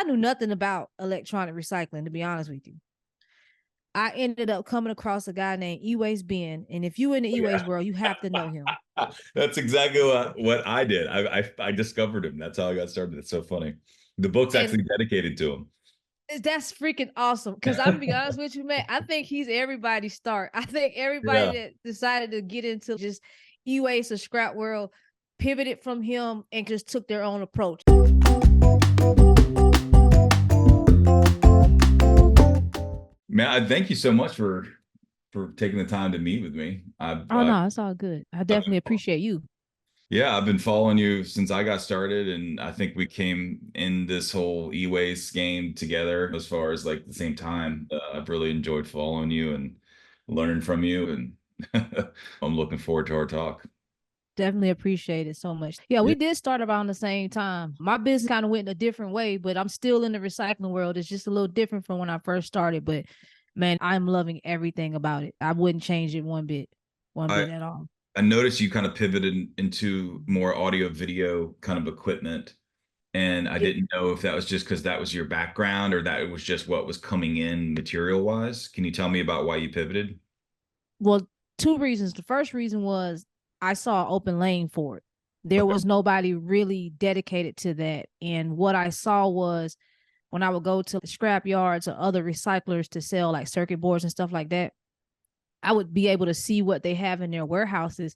I knew nothing about electronic recycling, to be honest with you. I ended up coming across a guy named eWaste Ben. And if you in the eWaste world, you have to know him. That's exactly what I did. I discovered him. That's how I got started. It's so funny. The book's And actually dedicated to him. that's freaking awesome. Because I'm gonna be honest with you, man. I think he's everybody's start. I think everybody Yeah. that decided to get into just e-waste or scrap world pivoted from him and just took their own approach. Man, I thank you so much for taking the time to meet with me. Oh no, it's all good. I I've definitely appreciate you. Yeah, I've been following you since I got started, and I think we came in this whole e-waste game together as far as like the same time. I've really enjoyed following you and learning from you, and I'm looking forward to our talk. Definitely appreciate it so much. Yeah, Yeah. we did start around the same time. My business kind of went a different way, but I'm still in the recycling world. It's just a little different from when I first started. But man, I'm loving everything about it. I wouldn't change it one I bit at all. I noticed you kind of pivoted into more audio video kind of equipment, and I Yeah. didn't know if that was just because that was your background or that it was just what was coming in material wise. Can you tell me about why you pivoted? Well, two reasons. The first reason was I saw open lane for it. There Okay. was nobody really dedicated to that. And what I saw was when I would go to scrap yards or other recyclers to sell like circuit boards and stuff like that, I would be able to see what they have in their warehouses.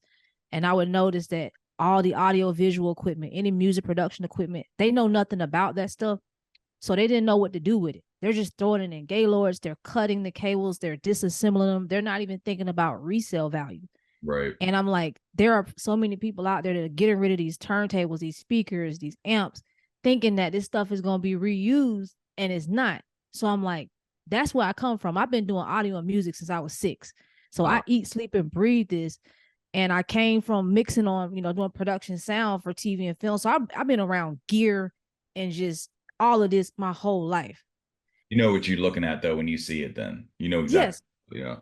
And I would notice that all the audio visual equipment, any music production equipment, they know nothing about that stuff. So they didn't know what to do with it. They're just throwing it in gaylords. They're cutting the cables. They're disassembling them. They're not even thinking about resale value. Right. And I'm like, there are so many people out there that are getting rid of these turntables, these speakers, these amps, thinking that this stuff is going to be reused, and it's not. So I'm like, that's where I come from. I've been doing audio and music since I was 6. So I Uh, eat, sleep, and breathe this. And I came from mixing on, doing production sound for TV and film. So I've been around gear and just all of this my whole life. you know what you're looking at though when you see it, then you know exactly. Yes, Yeah.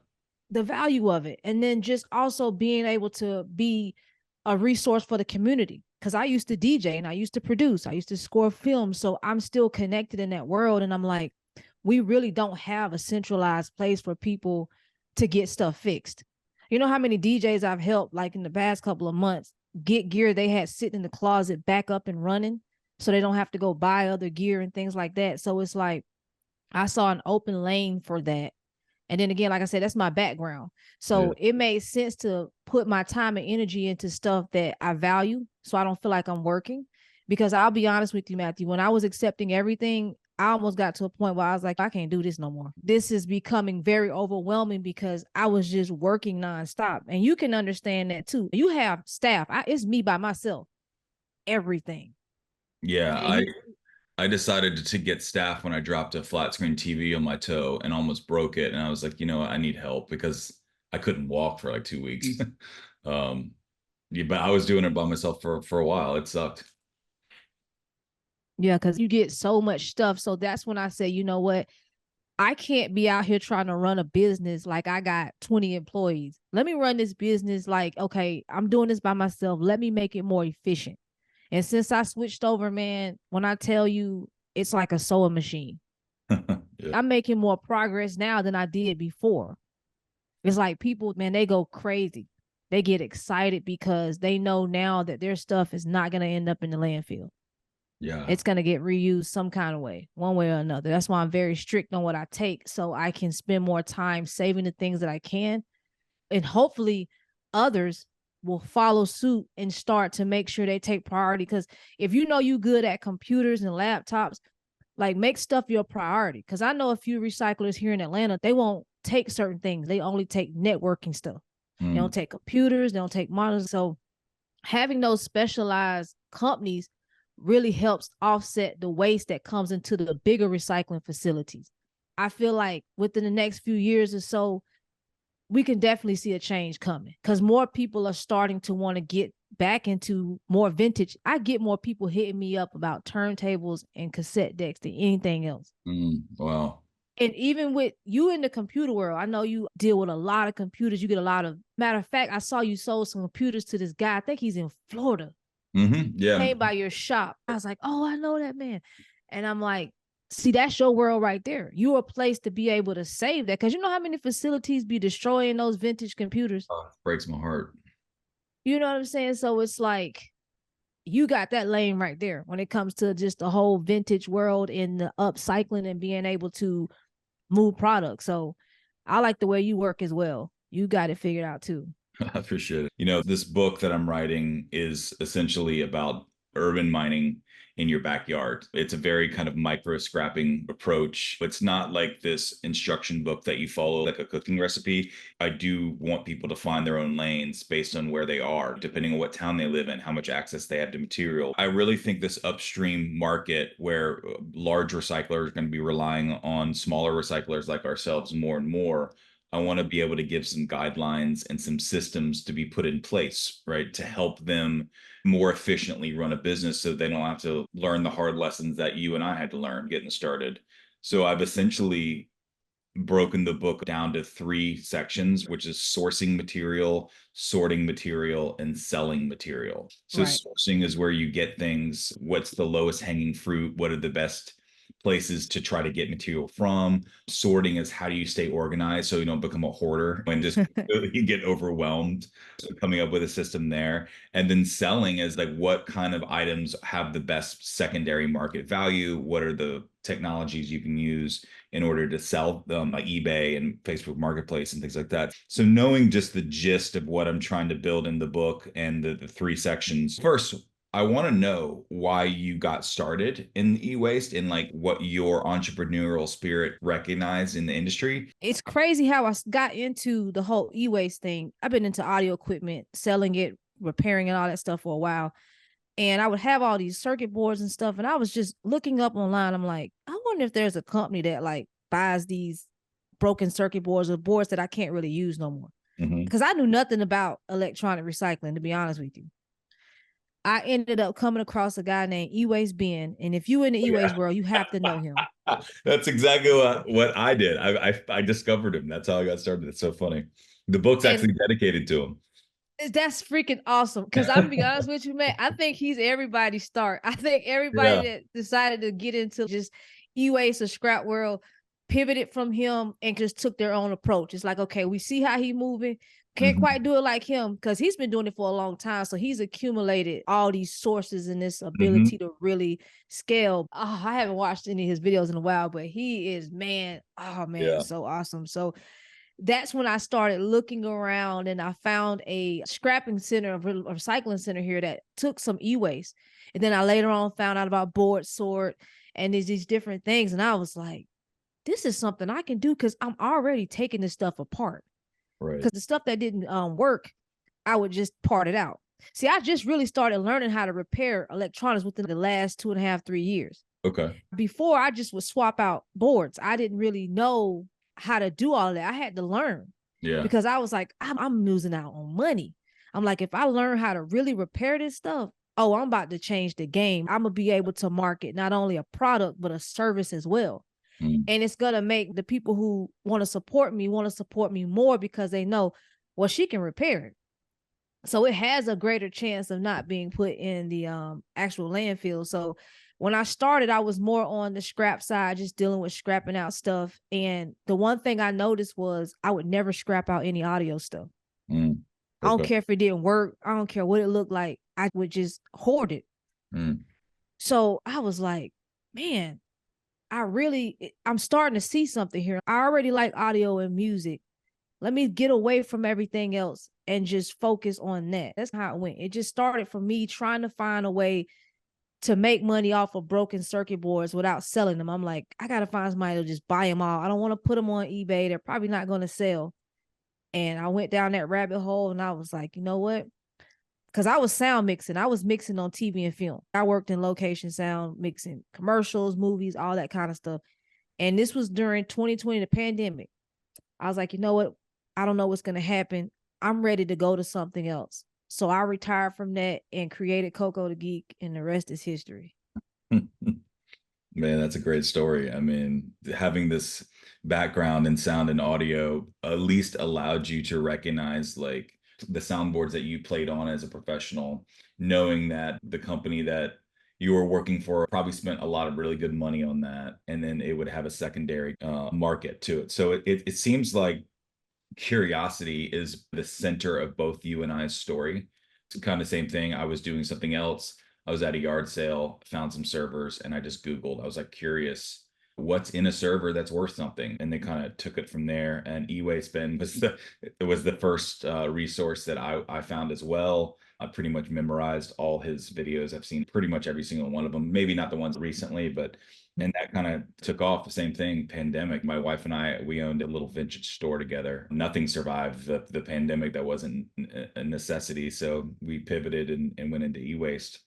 the value of it. And then just also being able to be a resource for the community. Because I used to DJ and I used to produce, I used to score films. So I'm still connected in that world. And I'm like, we really don't have a centralized place for people to get stuff fixed. You know how many DJs I've helped, like in the past couple of months, get gear they had sitting in the closet back up and running so they don't have to go buy other gear and things like that. So it's like, I saw an open lane for that. And then again, like I said, that's my background. Yeah. So it made sense to put my time and energy into stuff that I value so I don't feel like I'm working. Because I'll be honest with you, Matthew, when I was accepting everything, I almost got to a point where I was like, I can't do this no more. This is becoming very overwhelming because I was just working nonstop. And you can understand that too. You have staff. It's me by myself, everything. Yeah, And I decided to get staff when I dropped a flat screen TV on my toe and almost broke it. And I was like, you know what, I need help because I couldn't walk for like 2 weeks. um, yeah, but I was doing it by myself for a while. It sucked. yeah, because you get so much stuff. So that's when I say, you know what? I can't be out here trying to run a business like I got 20 employees. Let me run this business like, okay, I'm doing this by myself. Let me make it more efficient. And since I switched over, man, when I tell you it's like a sewing machine, Yeah. I'm making more progress now than I did before. It's like people, man, they go crazy. They get excited because they know now that their stuff is not going to end up in the landfill. Yeah. It's going to get reused some kind of way, one way or another. That's why I'm very strict on what I take so I can spend more time saving the things that I can. And hopefully others will follow suit and start to make sure they take priority. Because if you know you good at computers and laptops, like make stuff your priority. Because I know a few recyclers here in Atlanta, they won't take certain things. They only take networking stuff. They Mm. don't take computers. They don't take monitors. So having those specialized companies really helps offset the waste that comes into the bigger recycling facilities. I feel like within the next few years or so, we can definitely see a change coming because more people are starting to want to get back into more vintage. I get more people hitting me up about turntables and cassette decks than anything else. Wow. And even with you in the computer world, I know you deal with a lot of computers. You get a lot of, matter of fact, I saw you sold some computers to this guy. I think he's in Florida. Yeah. Came by your shop. I was like, oh, I know that man. And I'm like, See, that's your world right there. You're a place to be able to save that, because you know how many facilities be destroying those vintage computers. Oh, it breaks my heart. You know what I'm saying? So it's like you got that lane right there when it comes to just the whole vintage world and the upcycling and being able to move products. So I like the way you work as well. You got it figured out too. I appreciate it. This book that I'm writing is essentially about urban mining in your backyard. It's a very kind of micro scrapping approach. It's not like this instruction book that you follow, like a cooking recipe. I do want people to find their own lanes based on where they are, depending on what town they live in, how much access they have to material. I really think this upstream market where large recyclers are going to be relying on smaller recyclers like ourselves more and more. I want to be able to give some guidelines and some systems to be put in place, right, to help them more efficiently run a business so they don't have to learn the hard lessons that you and I had to learn getting started. So I've essentially broken the book down to 3 sections, which is sourcing material, sorting material, and selling material. So Right. sourcing is where you get things. What's the lowest hanging fruit? What are the best places to try to get material from? Sorting is how do you stay organized so you don't become a hoarder and just you get overwhelmed. So coming up with a system there. And then selling is like what kind of items have the best secondary market value? What are the technologies you can use in order to sell them, like eBay and Facebook Marketplace and things like that. So knowing just the gist of what I'm trying to build in the book and the 3 sections. First, I want to know why you got started in e-waste and like what your entrepreneurial spirit recognized in the industry. It's crazy how I got into the whole e-waste thing. I've been into audio equipment, selling it, repairing and all that stuff for a while. And I would have all these circuit boards and stuff. And I was just looking up online. I'm like, I wonder if there's a company that like buys these broken circuit boards or boards that I can't really use no more. Because I knew nothing about electronic recycling, to be honest with you. I ended up coming across a guy named eWaste Ben. And if you in the e-waste world, you have to know him. That's exactly what I did. I discovered him. That's how I got started. It's so funny. The book's And actually dedicated to him. that's freaking awesome. Because I'm gonna be honest with you, man. I think he's everybody's start. I think everybody Yeah. that decided to get into just e-waste or scrap world pivoted from him and just took their own approach. It's like, okay, we see how he moving. Can't quite do it like him because he's been doing it for a long time. So he's accumulated all these sources and this ability to really scale. Oh, I haven't watched any of his videos in a while, but he is, man, oh man, Yeah. so awesome. So that's when I started looking around and I found a scrapping center, a recycling center here that took some e-waste. And then I later on found out about board sort and there's these different things. And I was like, this is something I can do because I'm already taking this stuff apart. Right. Because the stuff that didn't work, I would just part it out. See, I just really started learning how to repair electronics within the last 2.5, 3 years. Okay. Before, I just would swap out boards. I didn't really know how to do all that. I had to learn. Yeah. Because I was like, I'm losing out on money. I'm like, if I learn how to really repair this stuff, oh, I'm about to change the game. I'm going to be able to market not only a product, but a service as well. And it's going to make the people who want to support me more because they know, well, she can repair it. So it has a greater chance of not being put in the actual landfill. So when I started, I was more on the scrap side, just dealing with scrapping out stuff. And the one thing I noticed was I would never scrap out any audio stuff. I don't care if it didn't work. I don't care what it looked like. I would just hoard it. So I was like, man, I'm starting to see something here. I already like audio and music. Let me get away from everything else and just focus on that. That's how it went. It just started from me trying to find a way to make money off of broken circuit boards without selling them. I'm like, I got to find somebody to just buy them all. I don't want to put them on eBay. They're probably not going to sell. And I went down that rabbit hole and I was like, you know what? Because I was sound mixing. I was mixing on TV and film. I worked in location sound mixing, commercials, movies, all that kind of stuff. And this was during 2020, the pandemic. I was like, you know what? I don't know what's going to happen. I'm ready to go to something else. So I retired from that and created Cocothegeek, and the rest is history. Man, that's a great story. I mean, having this background in sound and audio at least allowed you to recognize like the soundboards that you played on as a professional, knowing that the company that you were working for probably spent a lot of really good money on that, and then it would have a secondary market to it. So it seems like curiosity is the center of both you and I's story. It's kind of the same thing. I was doing something else. I was at a yard sale, found some servers, and I just Googled. I was like curious, what's in a server that's worth something, and they kind of took it from there. And eWaste bin was the first resource that I found as well. I pretty much memorized all his videos. I've seen pretty much every single one of them. Maybe not the ones recently, but and that kind of took off. The same thing, pandemic. My wife and I, we owned a little vintage store together. Nothing survived the pandemic that wasn't a necessity. So we pivoted and went into e-waste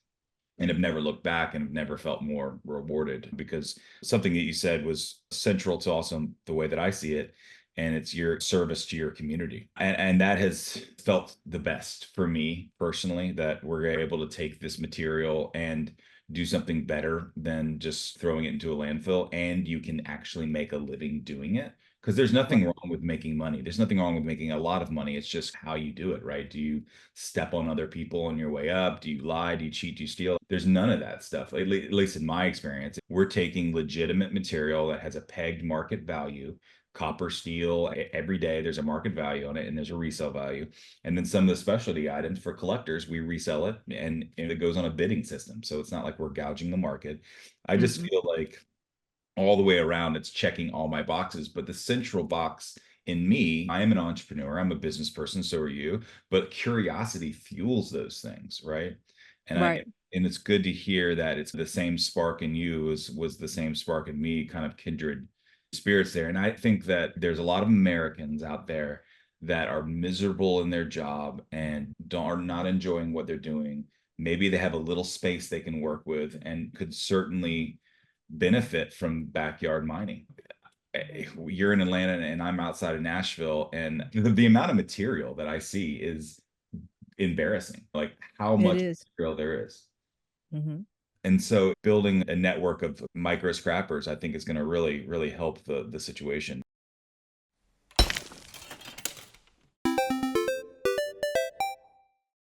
and have never looked back and have never felt more rewarded, because something that you said was central to also the way that I see it. And it's your service to your community. And that has felt the best for me personally, that we're able to take this material and do something better than just throwing it into a landfill, and you can actually make a living doing it. Because there's nothing wrong with making money. There's nothing wrong with making a lot of money. It's just how you do it, right? Do you step on other people on your way up? Do you lie? Do you cheat? Do you steal? There's none of that stuff. At least in my experience, we're taking legitimate material that has a pegged market value, copper, steel, every day there's a market value on it and there's a resale value. And then some of the specialty items for collectors, we resell it, and it goes on a bidding system. So it's not like we're gouging the market. I just feel like all the way around, it's checking all my boxes. But the central box in me, I am an entrepreneur, I'm a business person, so are you, but curiosity fuels those things, right? And I Right. and it's good to hear that it's the same spark in you as was the same spark in me, kind of kindred spirits there. And I think that there's a lot of Americans out there that are miserable in their job and are not enjoying what they're doing. Maybe they have a little space they can work with and could certainly benefit from backyard mining. You're in Atlanta and I'm outside of Nashville, and the amount of material that I see is embarrassing, like how It much is. material there is. Mm-hmm. And so building a network of micro scrappers, I think is going to really, really help the situation.